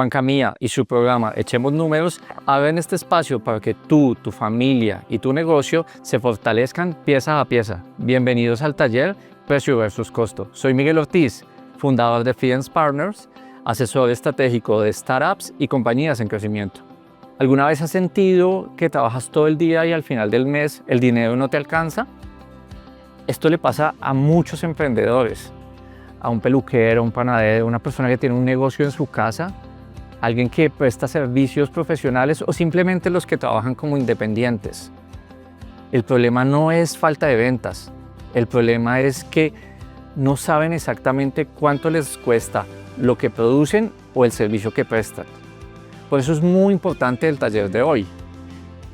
Banca Mía y su programa Echemos Números abren este espacio para que tú, tu familia y tu negocio se fortalezcan pieza a pieza. Bienvenidos al taller Precio versus Costo. Soy Miguel Ortiz, fundador de Fidence Partners, asesor estratégico de startups y compañías en crecimiento. ¿Alguna vez has sentido que trabajas todo el día y al final del mes el dinero no te alcanza? Esto le pasa a muchos emprendedores, a un peluquero, un panadero, una persona que tiene un negocio en su casa, alguien que presta servicios profesionales o simplemente los que trabajan como independientes. El problema no es falta de ventas, el problema es que no saben exactamente cuánto les cuesta lo que producen o el servicio que prestan. Por eso es muy importante el taller de hoy.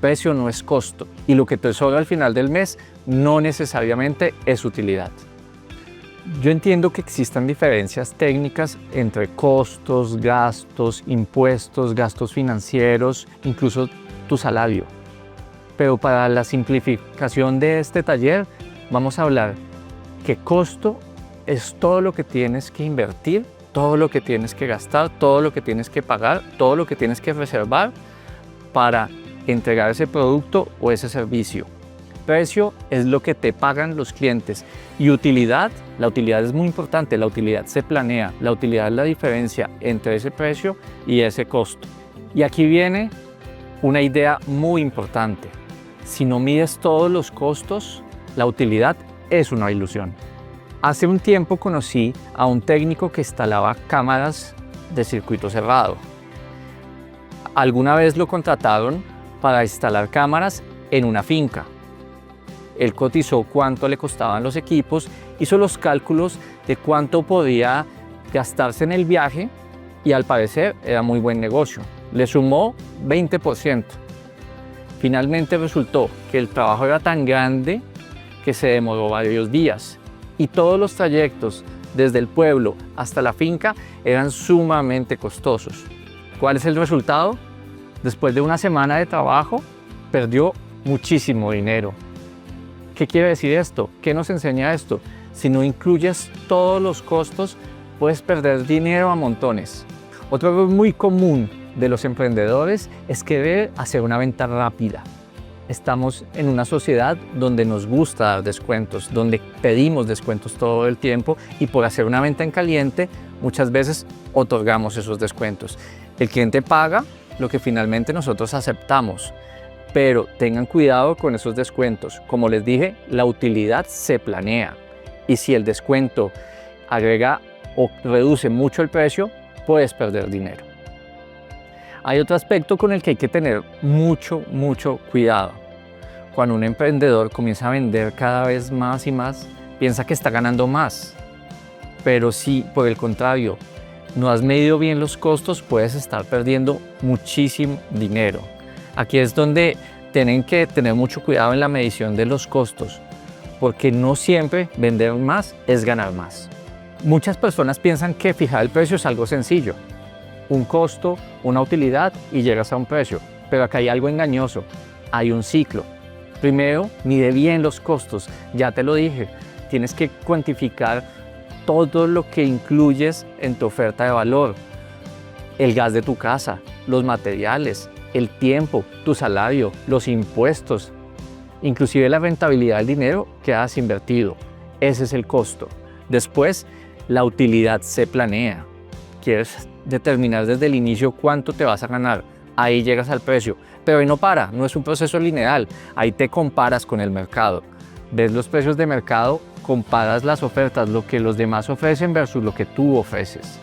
Precio no es costo y lo que te sobra al final del mes no necesariamente es utilidad. Yo entiendo que existan diferencias técnicas entre costos, gastos, impuestos, gastos financieros, incluso tu salario. Pero para la simplificación de este taller vamos a hablar que costo es todo lo que tienes que invertir, todo lo que tienes que gastar, todo lo que tienes que pagar, todo lo que tienes que reservar para entregar ese producto o ese servicio. Precio es lo que te pagan los clientes y utilidad, la utilidad es muy importante, la utilidad se planea, la utilidad es la diferencia entre ese precio y ese costo. Y aquí viene una idea muy importante. Si no mides todos los costos, la utilidad es una ilusión. Hace un tiempo conocí a un técnico que instalaba cámaras de circuito cerrado. Alguna vez lo contrataron para instalar cámaras en una finca. Él cotizó cuánto le costaban los equipos, hizo los cálculos de cuánto podía gastarse en el viaje y al parecer era muy buen negocio. Le sumó 20%. Finalmente resultó que el trabajo era tan grande que se demoró varios días y todos los trayectos desde el pueblo hasta la finca eran sumamente costosos. ¿Cuál es el resultado? Después de una semana de trabajo, perdió muchísimo dinero. ¿Qué quiere decir esto? ¿Qué nos enseña esto? Si no incluyes todos los costos, puedes perder dinero a montones. Otro error muy común de los emprendedores es querer hacer una venta rápida. Estamos en una sociedad donde nos gusta dar descuentos, donde pedimos descuentos todo el tiempo y por hacer una venta en caliente, muchas veces otorgamos esos descuentos. El cliente paga lo que finalmente nosotros aceptamos. Pero tengan cuidado con esos descuentos. Como les dije, la utilidad se planea y si el descuento agrega o reduce mucho el precio, puedes perder dinero. Hay otro aspecto con el que hay que tener mucho cuidado. Cuando un emprendedor comienza a vender cada vez más y más, piensa que está ganando más. Pero si, por el contrario, no has medido bien los costos, puedes estar perdiendo muchísimo dinero. Aquí es donde tienen que tener mucho cuidado en la medición de los costos, porque no siempre vender más es ganar más. Muchas personas piensan que fijar el precio es algo sencillo. Un costo, una utilidad y llegas a un precio. Pero acá hay algo engañoso. Hay un ciclo. Primero, mide bien los costos. Ya te lo dije, tienes que cuantificar todo lo que incluyes en tu oferta de valor. El gas de tu casa, los materiales, el tiempo, tu salario, los impuestos, inclusive la rentabilidad del dinero que has invertido. Ese es el costo. Después, la utilidad se planea. Quieres determinar desde el inicio cuánto te vas a ganar. Ahí llegas al precio. Pero ahí no para, no es un proceso lineal. Ahí te comparas con el mercado. Ves los precios de mercado, comparas las ofertas, lo que los demás ofrecen versus lo que tú ofreces.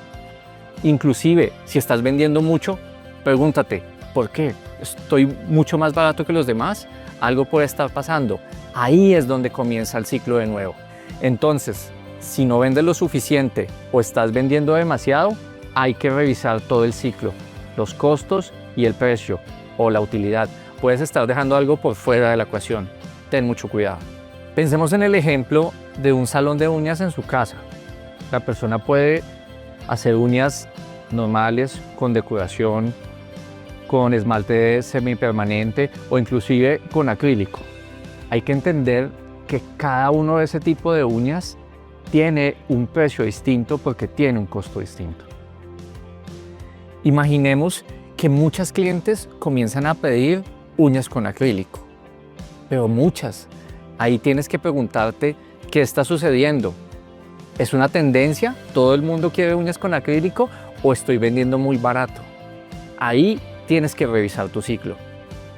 Inclusive, si estás vendiendo mucho, pregúntate, ¿por qué? ¿Estoy mucho más barato que los demás? Algo puede estar pasando. Ahí es donde comienza el ciclo de nuevo. Entonces, si no vendes lo suficiente o estás vendiendo demasiado, hay que revisar todo el ciclo, los costos y el precio o la utilidad. Puedes estar dejando algo por fuera de la ecuación. Ten mucho cuidado. Pensemos en el ejemplo de un salón de uñas en su casa. La persona puede hacer uñas normales con decoración, con esmalte semipermanente o inclusive con acrílico. Hay que entender que cada uno de ese tipo de uñas tiene un precio distinto porque tiene un costo distinto. Imaginemos que muchas clientes comienzan a pedir uñas con acrílico, pero muchas. Ahí tienes que preguntarte qué está sucediendo. ¿Es una tendencia? ¿Todo el mundo quiere uñas con acrílico o estoy vendiendo muy barato? Ahí tienes que revisar tu ciclo.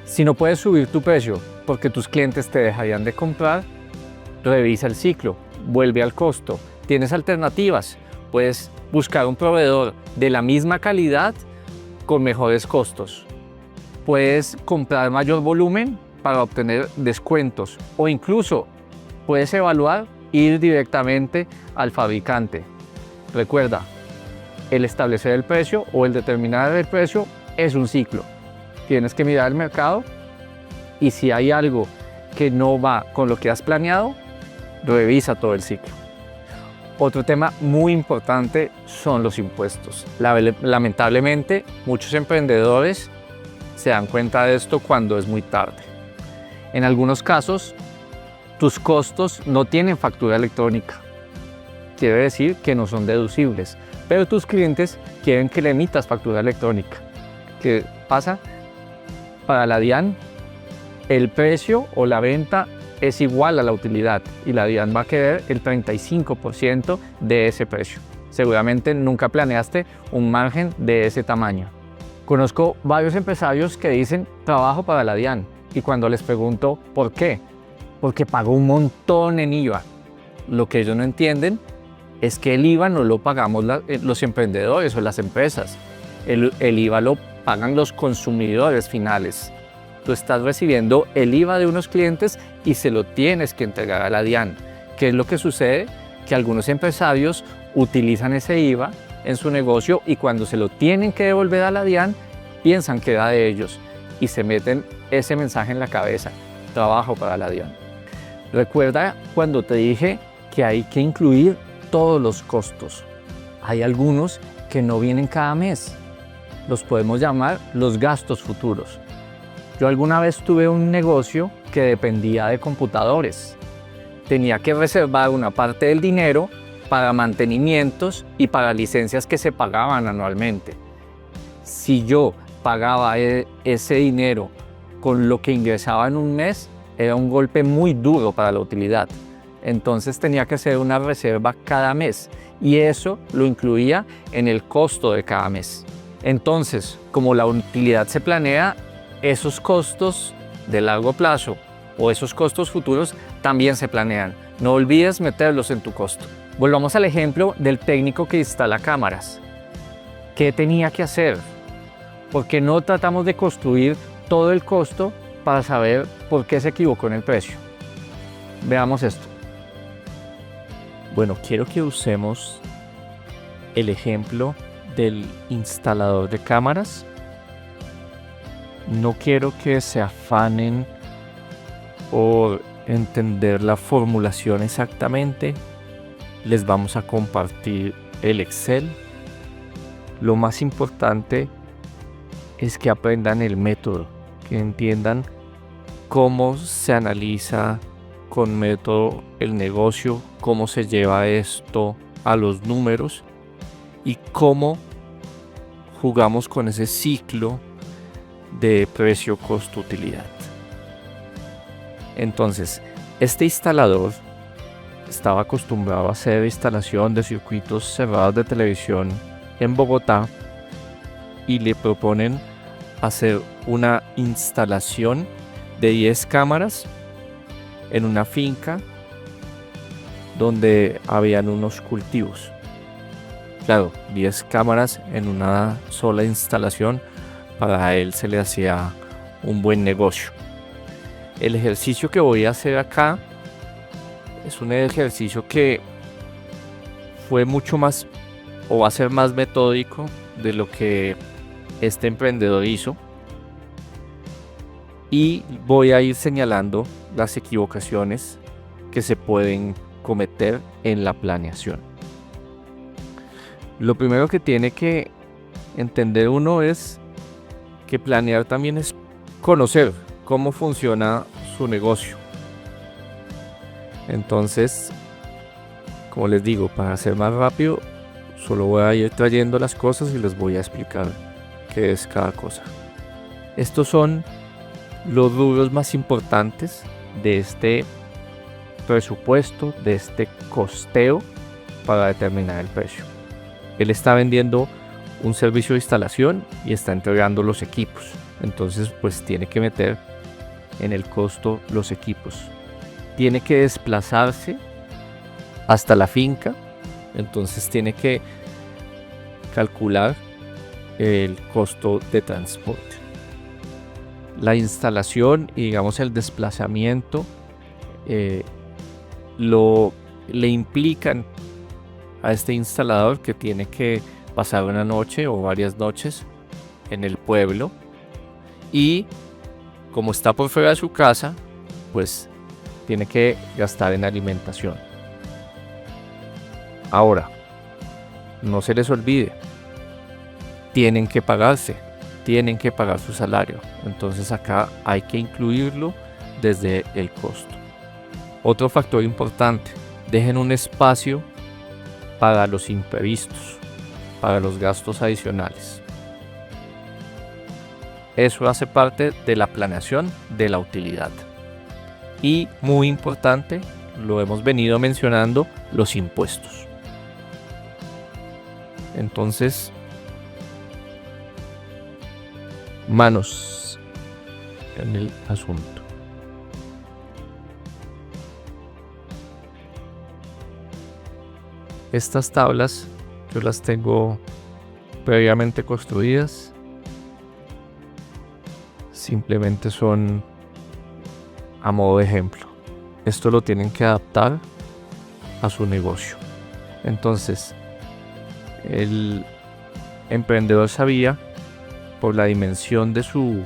Si no puedes subir tu precio porque tus clientes te dejarían de comprar, revisa el ciclo, vuelve al costo. ¿Tienes alternativas? Puedes buscar un proveedor de la misma calidad con mejores costos. Puedes comprar mayor volumen para obtener descuentos o incluso puedes evaluar ir directamente al fabricante. Recuerda, el establecer el precio o el determinar el precio es un ciclo. Tienes que mirar el mercado y si hay algo que no va con lo que has planeado, revisa todo el ciclo. Otro tema muy importante son los impuestos. Lamentablemente, muchos emprendedores se dan cuenta de esto cuando es muy tarde. En algunos casos, tus costos no tienen factura electrónica. Quiere decir que no son deducibles, pero tus clientes quieren que le emitas factura electrónica. ¿Qué pasa? Para la DIAN, el precio o la venta es igual a la utilidad y la DIAN va a querer el 35% de ese precio. Seguramente nunca planeaste un margen de ese tamaño. Conozco varios empresarios que dicen trabajo para la DIAN y cuando les pregunto ¿por qué? Porque pago un montón en IVA. Lo que ellos no entienden es que el IVA no lo pagamos los emprendedores o las empresas. El IVA lo pagan los consumidores finales. Tú estás recibiendo el IVA de unos clientes y se lo tienes que entregar a la DIAN. ¿Qué es lo que sucede? Que algunos empresarios utilizan ese IVA en su negocio y cuando se lo tienen que devolver a la DIAN, piensan que era de ellos y se meten ese mensaje en la cabeza: trabajo para la DIAN. Recuerda cuando te dije que hay que incluir todos los costos. Hay algunos que no vienen cada mes. Los podemos llamar los gastos futuros. Yo alguna vez tuve un negocio que dependía de computadores. Tenía que reservar una parte del dinero para mantenimientos y para licencias que se pagaban anualmente. Si yo pagaba ese dinero con lo que ingresaba en un mes, era un golpe muy duro para la utilidad. Entonces tenía que hacer una reserva cada mes y eso lo incluía en el costo de cada mes. Entonces, como la utilidad se planea, esos costos de largo plazo o esos costos futuros también se planean. No olvides meterlos en tu costo. Volvamos al ejemplo del técnico que instala cámaras. ¿Qué tenía que hacer? ¿Por qué no tratamos de construir todo el costo para saber por qué se equivocó en el precio? Veamos esto. Bueno, quiero que usemos el ejemplo del instalador de cámaras. No quiero que se afanen por entender la formulación exactamente. Les vamos a compartir el Excel. Lo más importante es que aprendan el método, que entiendan cómo se analiza con método el negocio, cómo se lleva esto a los números y cómo jugamos con ese ciclo de precio, costo, utilidad. Entonces, este instalador estaba acostumbrado a hacer instalación de circuitos cerrados de televisión en Bogotá y le proponen hacer una instalación de 10 cámaras en una finca donde habían unos cultivos. Claro, 10 cámaras en una sola instalación, para él se le hacía un buen negocio. El ejercicio que voy a hacer acá es un ejercicio que fue mucho más o va a ser más metódico de lo que este emprendedor hizo y voy a ir señalando las equivocaciones que se pueden cometer en la planeación. Lo primero que tiene que entender uno es que planear también es conocer cómo funciona su negocio. Entonces, como les digo, para ser más rápido, solo voy a ir trayendo las cosas y les voy a explicar qué es cada cosa. Estos son los rubros más importantes de este presupuesto, de este costeo para determinar el precio. Él está vendiendo un servicio de instalación y está entregando los equipos. Entonces, pues tiene que meter en el costo los equipos. Tiene que desplazarse hasta la finca. Entonces tiene que calcular el costo de transporte. La instalación y digamos el desplazamiento le implican a este instalador que tiene que pasar una noche o varias noches en el pueblo, y como está por fuera de su casa, pues tiene que gastar en alimentación. Ahora, no se les olvide, tienen que pagar su salario. Entonces acá hay que incluirlo desde el costo. Otro factor importante, dejen un espacio para los imprevistos, para los gastos adicionales. Eso hace parte de la planeación de la utilidad. Y muy importante, lo hemos venido mencionando, los impuestos. Entonces, manos en el asunto. Estas tablas yo las tengo previamente construidas. Simplemente son a modo de ejemplo. Esto lo tienen que adaptar a su negocio. Entonces, el emprendedor sabía, por la dimensión del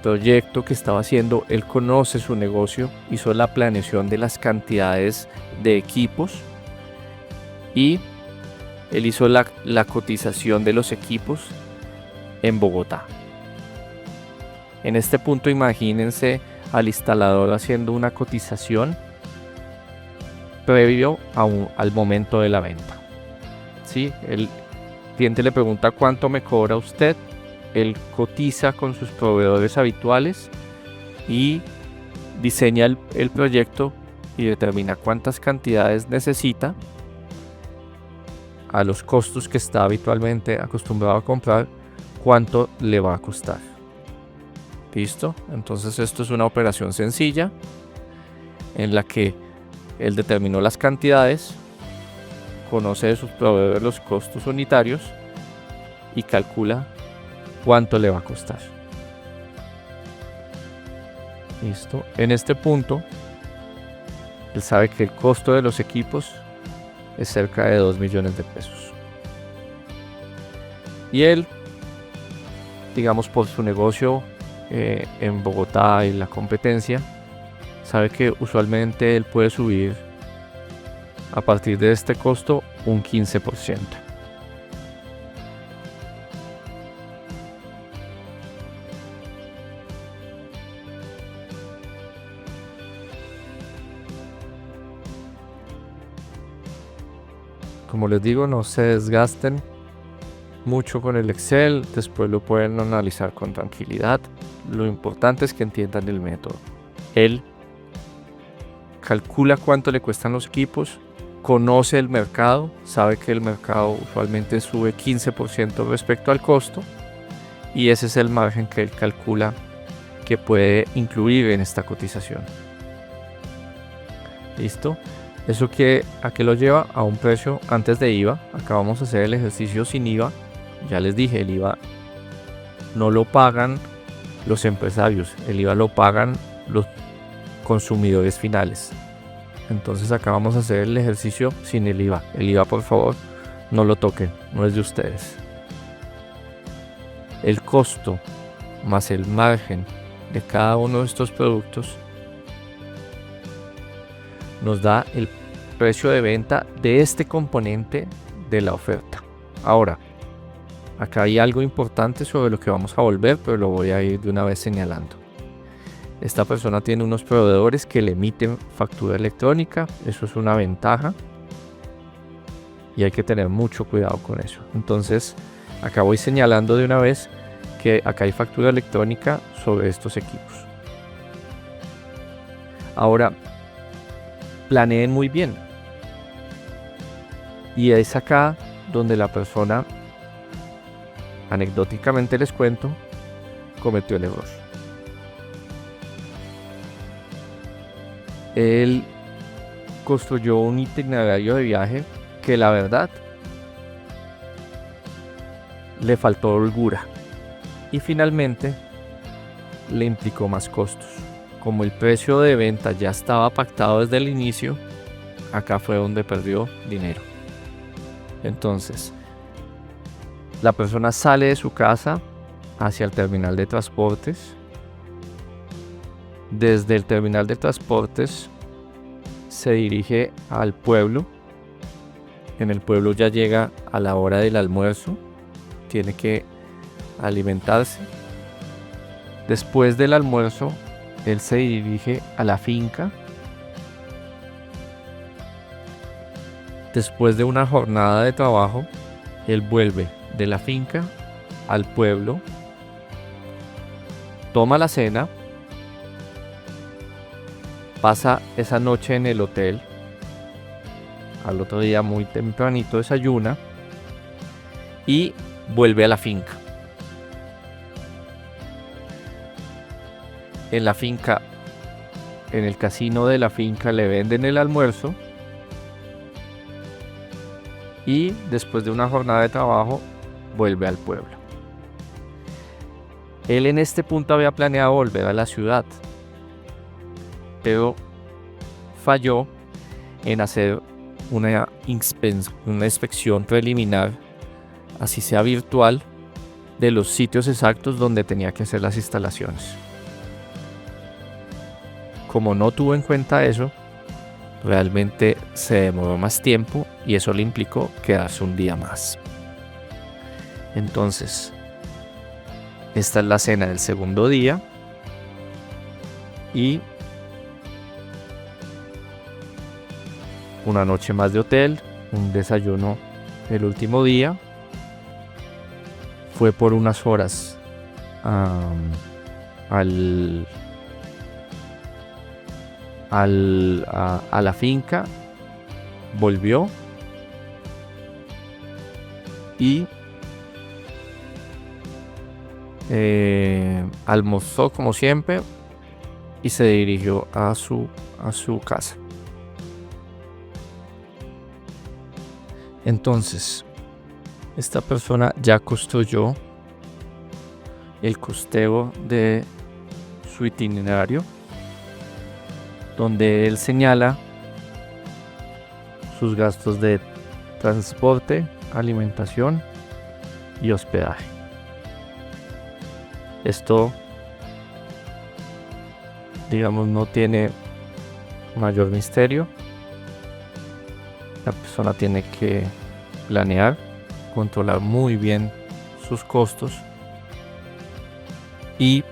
proyecto que estaba haciendo, él conoce su negocio, hizo la planeación de las cantidades de equipos y él hizo la cotización de los equipos en Bogotá. En este punto imagínense al instalador haciendo una cotización previo al momento de la venta. ¿Sí? El cliente le pregunta cuánto me cobra usted, él cotiza con sus proveedores habituales y diseña el proyecto y determina cuántas cantidades necesita a los costos que está habitualmente acostumbrado a comprar, cuánto le va a costar. ¿Listo? Entonces esto es una operación sencilla en la que él determinó las cantidades, conoce de sus proveedores los costos unitarios y calcula cuánto le va a costar. ¿Listo? En este punto, él sabe que el costo de los equipos es cerca de 2 millones de pesos. Y él, digamos, por su negocio en Bogotá y la competencia, sabe que usualmente él puede subir a partir de este costo un 15%. Como les digo, no se desgasten mucho con el Excel, después lo pueden analizar con tranquilidad. Lo importante es que entiendan el método. Él calcula cuánto le cuestan los equipos, conoce el mercado, sabe que el mercado usualmente sube 15% respecto al costo, y ese es el margen que él calcula que puede incluir en esta cotización. ¿Listo? ¿Eso a qué lo lleva? A un precio antes de IVA. Acá vamos a hacer el ejercicio sin IVA. Ya les dije, el IVA no lo pagan los empresarios, el IVA lo pagan los consumidores finales. Entonces acá vamos a hacer el ejercicio sin el IVA. El IVA, por favor, no lo toquen, no es de ustedes. El costo más el margen de cada uno de estos productos nos da el precio de venta de este componente de la oferta. Ahora, acá hay algo importante sobre lo que vamos a volver, pero lo voy a ir de una vez señalando. Esta persona tiene unos proveedores que le emiten factura electrónica, eso es una ventaja y hay que tener mucho cuidado con eso. Entonces, Acá voy señalando de una vez que acá hay factura electrónica sobre estos equipos. Ahora, planeen muy bien. Y es acá donde la persona, anecdóticamente les cuento, cometió el error. Él construyó un itinerario de viaje que la verdad le faltó holgura y finalmente le implicó más costos. Como el precio de venta ya estaba pactado desde el inicio, acá fue donde perdió dinero. Entonces, la persona sale de su casa hacia el terminal de transportes. Desde el terminal de transportes se dirige al pueblo. En el pueblo ya llega a la hora del almuerzo. Tiene que alimentarse. Después del almuerzo, él se dirige a la finca. Después de una jornada de trabajo, él vuelve de la finca al pueblo, toma la cena, pasa esa noche en el hotel, al otro día muy tempranito desayuna y vuelve a la finca. En la finca, en el casino de la finca le venden el almuerzo y después de una jornada de trabajo vuelve al pueblo. Él en este punto había planeado volver a la ciudad, pero falló en hacer una inspección preliminar, así sea virtual, de los sitios exactos donde tenía que hacer las instalaciones. Como no tuvo en cuenta eso, realmente se demoró más tiempo y eso le implicó quedarse un día más. Entonces, esta es la cena del segundo día y una noche más de hotel, un desayuno el último día. Fue por unas horas a la finca, volvió y almorzó como siempre y se dirigió a su casa. Entonces, esta persona ya construyó el costeo de su itinerario, donde él señala sus gastos de transporte, alimentación y hospedaje. Esto, digamos, no tiene mayor misterio. La persona tiene que planear, controlar muy bien sus costos y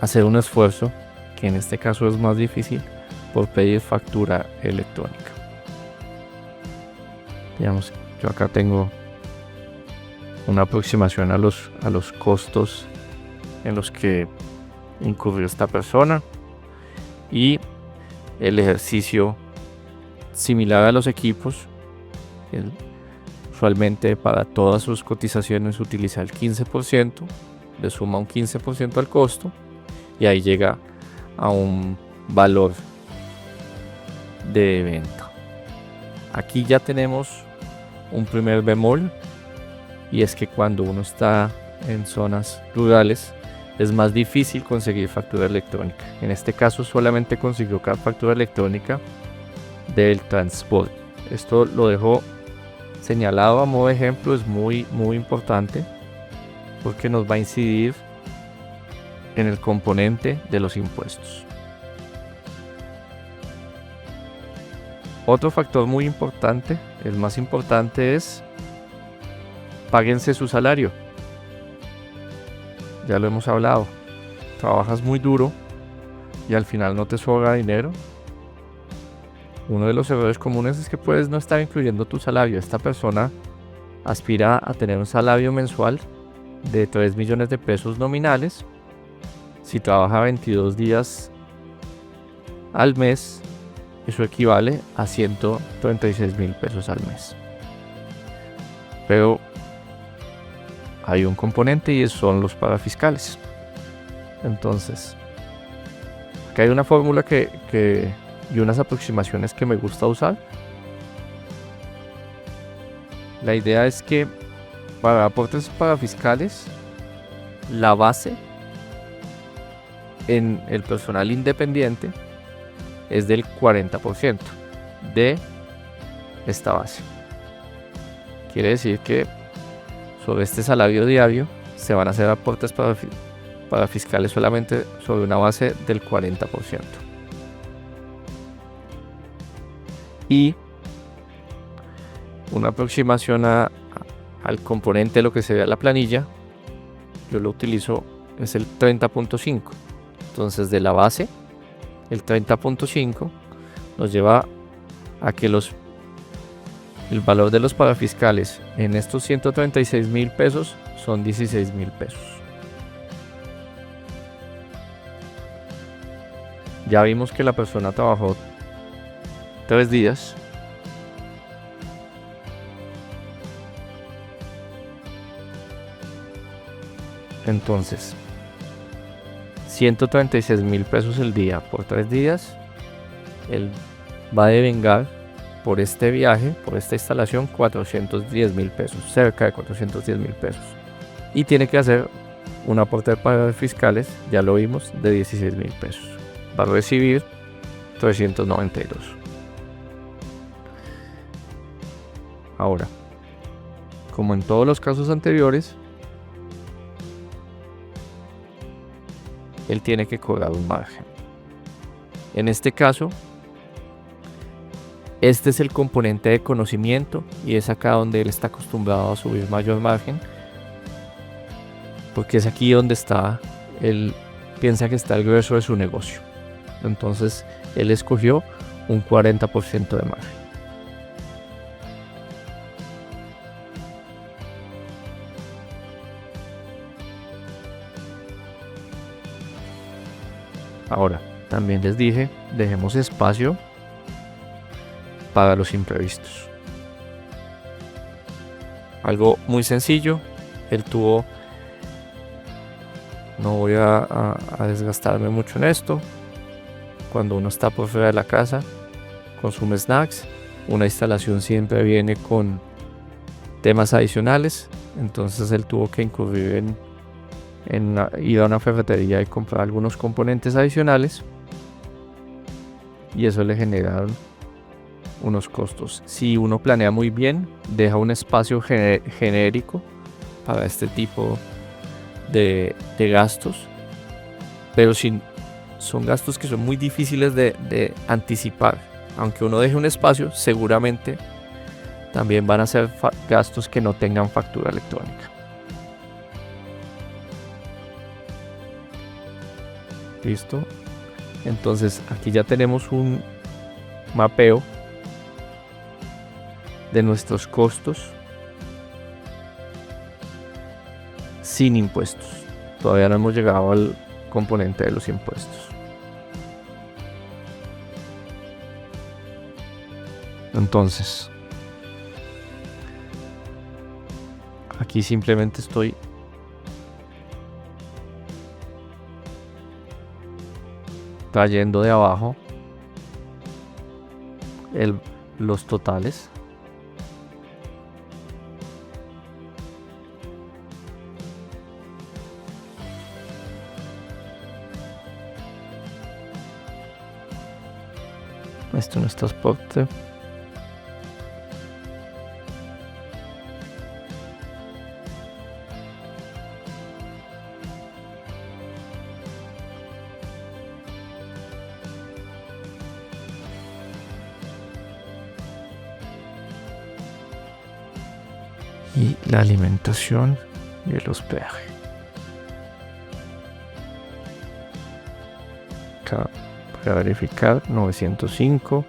hacer un esfuerzo, que en este caso es más difícil, por pedir factura electrónica. Digamos, yo acá tengo una aproximación a los costos en los que incurrió esta persona y el ejercicio similar a los equipos. Él usualmente para todas sus cotizaciones utiliza el 15%, le suma un 15% al costo y ahí llega a un valor de venta. Aquí ya tenemos un primer bemol, y es que cuando uno está en zonas rurales es más difícil conseguir factura electrónica. En este caso solamente consiguió factura electrónica del transporte. Esto lo dejo señalado a modo de ejemplo, es muy importante porque nos va a incidir en el componente de los impuestos. Otro factor muy importante, el más importante, es páguense su salario. Ya lo hemos hablado, trabajas muy duro y al final no te sobra dinero. Uno de los errores comunes es que puedes no estar incluyendo tu salario. Esta persona aspira a tener un salario mensual de 3 millones de pesos nominales. Si trabaja 22 días al mes, eso equivale a 136,000 pesos al mes. Pero hay un componente y son los parafiscales. Entonces, acá hay una fórmula y unas aproximaciones que me gusta usar. La idea es que para aportes parafiscales, la base en el personal independiente es del 40% de esta base. Quiere decir que sobre este salario diario se van a hacer aportes parafiscales solamente sobre una base del 40%. Y una aproximación al componente de lo que se ve en la planilla, yo lo utilizo, es el 30.5. Entonces, de la base, el 30.5 nos lleva a que el valor de los parafiscales en estos 136,000 pesos son 16,000 pesos. Ya vimos que la persona trabajó 3 días. Entonces, 136,000 pesos el día por 3 días. Él va a devengar por este viaje, por esta instalación, 410,000 pesos, cerca de 410,000 pesos. Y tiene que hacer un aporte para fiscales, ya lo vimos, de 16,000 pesos. Va a recibir 392. Ahora, como en todos los casos anteriores, él tiene que cobrar un margen. En este caso, este es el componente de conocimiento y es acá donde él está acostumbrado a subir mayor margen, porque es aquí donde él piensa que está el grueso de su negocio. Entonces, él escogió un 40% de margen. Ahora, también les dije, dejemos espacio para los imprevistos. Algo muy sencillo, no voy a desgastarme mucho en esto. Cuando uno está por fuera de la casa, consume snacks. Una instalación siempre viene con temas adicionales. Entonces él tuvo que incurrir en ir a una ferretería y comprar algunos componentes adicionales. Y eso le generaron unos costos. Si uno planea muy bien, deja un espacio genérico para este tipo de gastos, pero si son gastos que son muy difíciles de anticipar, aunque uno deje un espacio, seguramente también van a ser gastos que no tengan factura electrónica. Listo. Entonces aquí ya tenemos un mapeo de nuestros costos sin impuestos. Todavía no hemos llegado al componente de los impuestos. Entonces, aquí simplemente estoy trayendo de abajo los totales. Esto no es transporte. Y la alimentación y el hospedaje. Acá para verificar 905,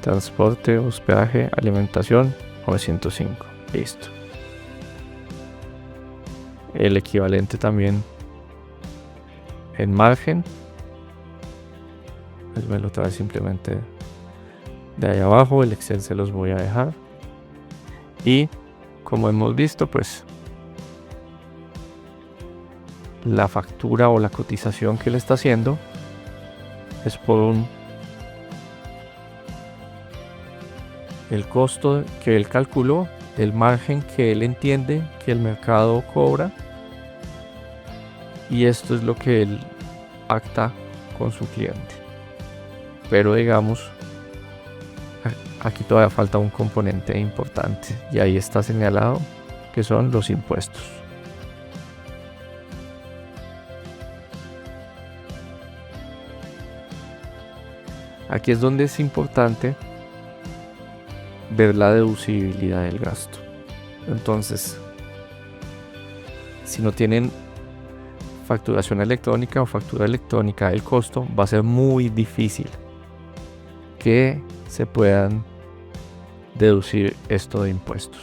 transporte, hospedaje, alimentación 905. Listo. el equivalente también en margen. Pues me lo trae simplemente de ahí abajo. El Excel se los voy a dejar. Y como hemos visto, pues la factura o la cotización que le está haciendo es por el costo que él calculó, el margen que él entiende que el mercado cobra, y esto es lo que él pacta con su cliente. Pero digamos, aquí todavía falta un componente importante, y ahí está señalado, que son los impuestos. Aquí es donde es importante ver la deducibilidad del gasto. Entonces, si no tienen facturación electrónica o factura electrónica del costo, va a ser muy difícil que se puedan deducir esto de impuestos.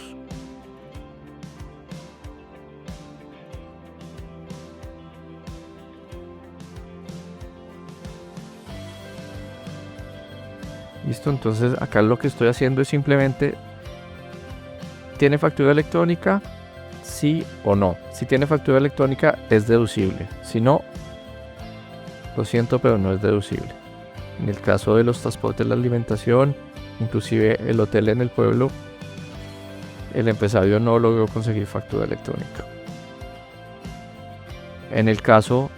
Listo, entonces acá lo que estoy haciendo es simplemente, ¿tiene factura electrónica? Sí o no. Si tiene factura electrónica es deducible. Si no, lo siento, pero no es deducible. En el caso de los transportes, la alimentación, inclusive el hotel en el pueblo, el empresario no logró conseguir factura electrónica. En el caso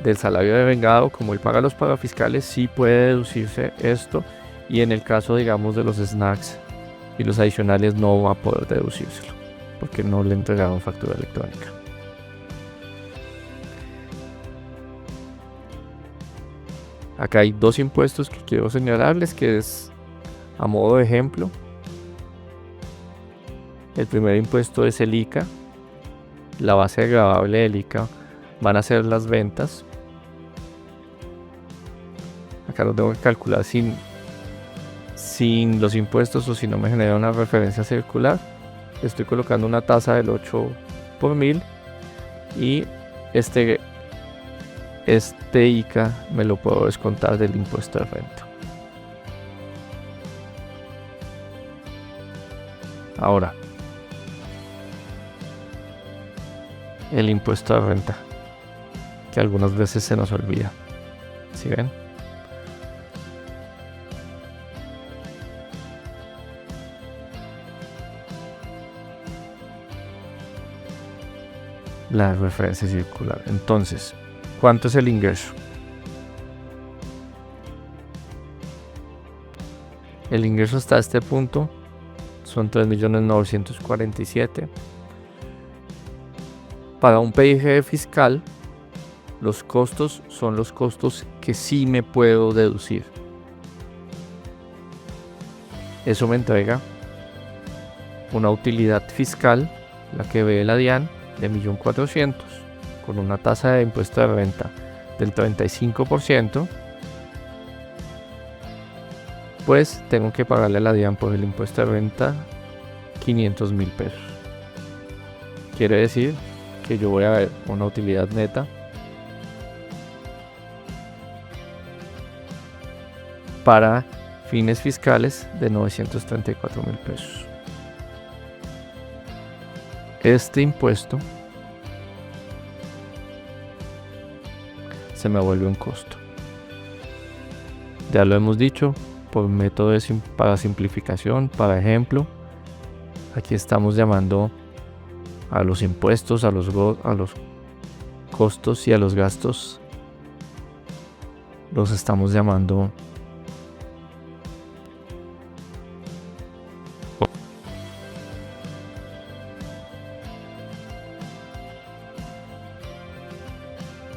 del salario de vengado, como él paga los pagafiscales, sí puede deducirse esto, y en el caso, digamos, de los snacks y los adicionales no va a poder deducírselo porque no le entregaron factura electrónica. Acá hay dos impuestos que quiero señalarles, que es a modo de ejemplo. El primer impuesto es el ICA. La base gravable del ICA van a ser las ventas. Acá lo tengo que calcular sin los impuestos, o si no me genera una referencia circular. Estoy colocando una tasa del 8 por 1000, y este ICA me lo puedo descontar del impuesto de renta. Ahora, el impuesto de renta, que algunas veces se nos olvida. ¿Sí ven? La referencia circular. Entonces, ¿cuánto es el ingreso? El ingreso hasta este punto son 3.947.000. Para un PIGE fiscal, los costos son los costos que sí me puedo deducir. Eso me entrega una utilidad fiscal, la que ve la DIAN, de 1.400.000, con una tasa de impuesto de renta del 35%, pues tengo que pagarle a la DIAN por el impuesto de renta 500.000 pesos. Quiere decir que yo voy a ver una utilidad neta para fines fiscales de 934.000 pesos. Este impuesto se me vuelve un costo. Ya lo hemos dicho, por método para simplificación, para ejemplo, aquí estamos llamando a los impuestos, a los costos y a los gastos, los estamos llamando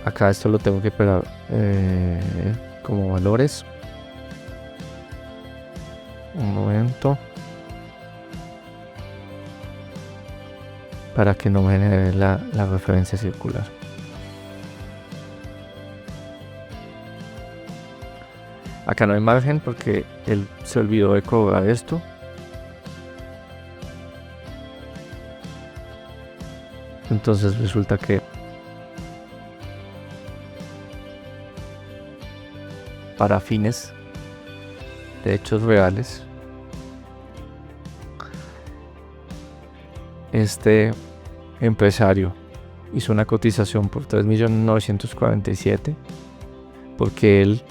acá. Esto lo tengo que pegar como valores. Un momento, para que no me genere la referencia circular. Acá no hay margen porque él se olvidó de cobrar esto. Entonces resulta que para fines de hechos reales, este empresario hizo una cotización por 3.947.000 porque él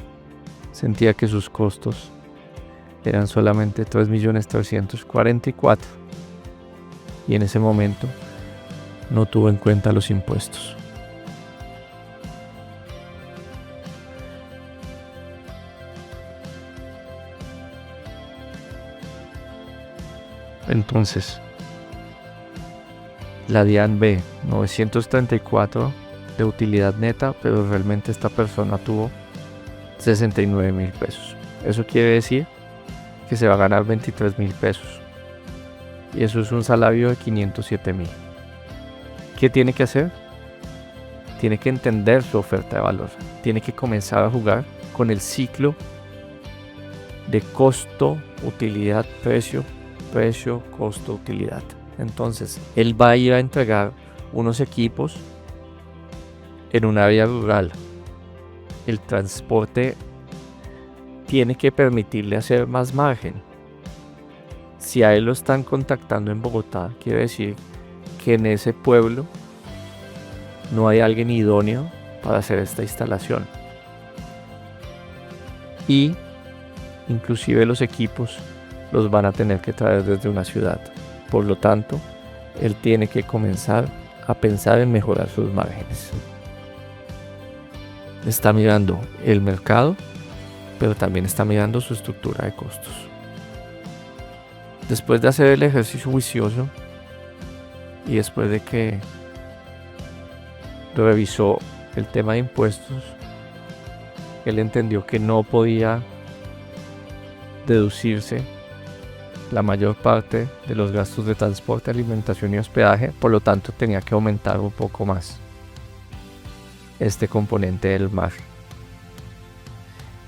sentía que sus costos eran solamente 3.344.000 y en ese momento no tuvo en cuenta los impuestos. Entonces, la DIAN B 934 de utilidad neta, pero realmente esta persona tuvo 69.000 pesos. Eso quiere decir que se va a ganar 23.000 pesos. Y eso es un salario de 507.000. ¿Qué tiene que hacer? Tiene que entender su oferta de valor. Tiene que comenzar a jugar con el ciclo de costo, utilidad, precio, precio, costo, utilidad. Entonces, él va a ir a entregar unos equipos en un área rural. El transporte tiene que permitirle hacer más margen. Si a él lo están contactando en Bogotá, quiere decir que en ese pueblo no hay alguien idóneo para hacer esta instalación. Y inclusive los equipos los van a tener que traer desde una ciudad. Por lo tanto, él tiene que comenzar a pensar en mejorar sus márgenes. Está mirando el mercado, pero también está mirando su estructura de costos. Después de hacer el ejercicio juicioso y después de que revisó el tema de impuestos, él entendió que no podía deducirse la mayor parte de los gastos de transporte, alimentación y hospedaje, por lo tanto tenía que aumentar un poco más este componente del mar.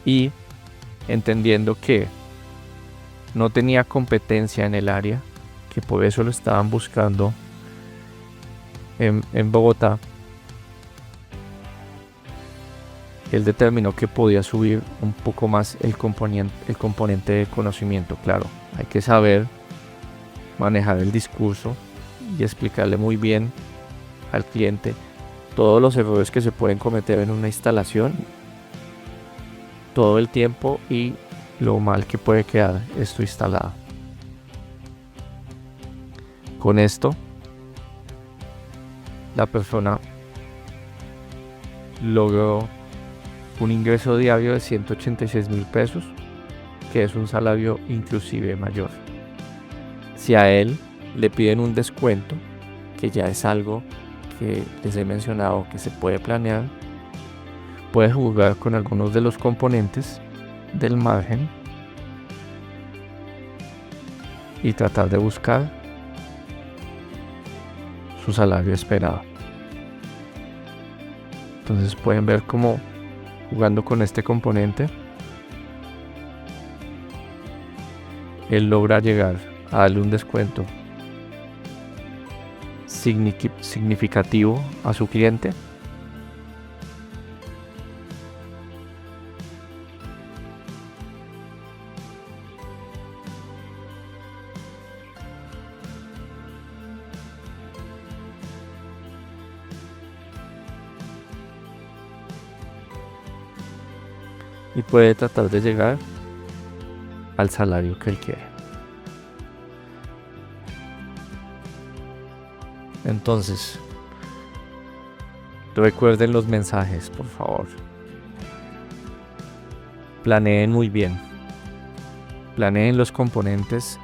Y entendiendo que no tenía competencia en el área, que por eso lo estaban buscando en Bogotá, él determinó que podía subir un poco más el componente de conocimiento. Claro, hay que saber manejar el discurso y explicarle muy bien al cliente todos los errores que se pueden cometer en una instalación todo el tiempo y lo mal que puede quedar esto instalado. Con esto, la persona logró un ingreso diario de 186.000 pesos, que es un salario inclusive mayor. Si a él le piden un descuento, que ya es algo que les he mencionado que se puede planear, puede jugar con algunos de los componentes del margen y tratar de buscar su salario esperado. Entonces pueden ver cómo jugando con este componente él logra llegar a darle un descuento significativo a su cliente y puede tratar de llegar al salario que él quiere. Entonces, recuerden los mensajes, por favor. Planeen muy bien. Planeen los componentes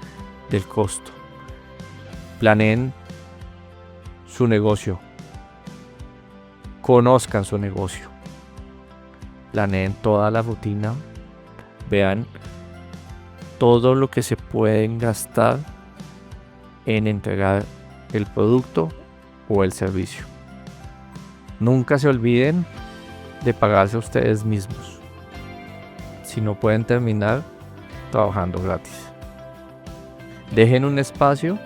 del costo. Planeen su negocio. Conozcan su negocio. Planeen toda la rutina. Vean todo lo que se pueden gastar en entregar el producto o el servicio. Nunca se olviden de pagarse a ustedes mismos. Si no pueden terminar trabajando gratis. Dejen un espacio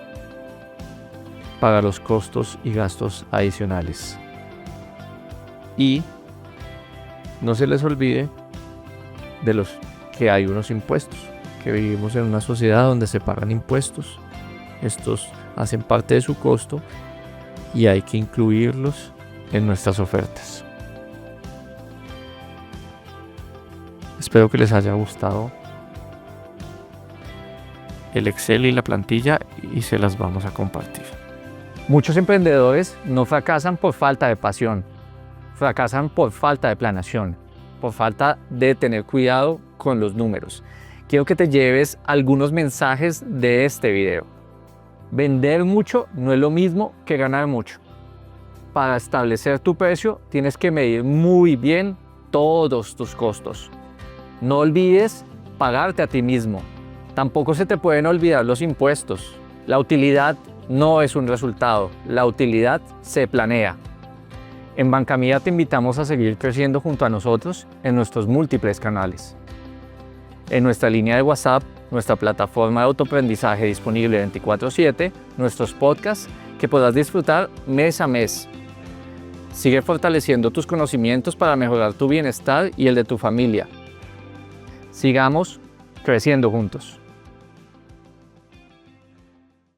para los costos y gastos adicionales. Y no se les olvide de los que hay unos impuestos, que vivimos en una sociedad donde se pagan impuestos. Estos hacen parte de su costo y hay que incluirlos en nuestras ofertas. Espero que les haya gustado el Excel y la plantilla y se las vamos a compartir. Muchos emprendedores no fracasan por falta de pasión, fracasan por falta de planeación, por falta de tener cuidado con los números. Quiero que te lleves algunos mensajes de este video. Vender mucho no es lo mismo que ganar mucho. Para establecer tu precio tienes que medir muy bien todos tus costos. No olvides pagarte a ti mismo. Tampoco se te pueden olvidar los impuestos. La utilidad no es un resultado, la utilidad se planea. En Bancamía te invitamos a seguir creciendo junto a nosotros en nuestros múltiples canales. En nuestra línea de WhatsApp, nuestra plataforma de autoaprendizaje disponible 24/7, nuestros podcasts que podrás disfrutar mes a mes. Sigue fortaleciendo tus conocimientos para mejorar tu bienestar y el de tu familia. Sigamos creciendo juntos.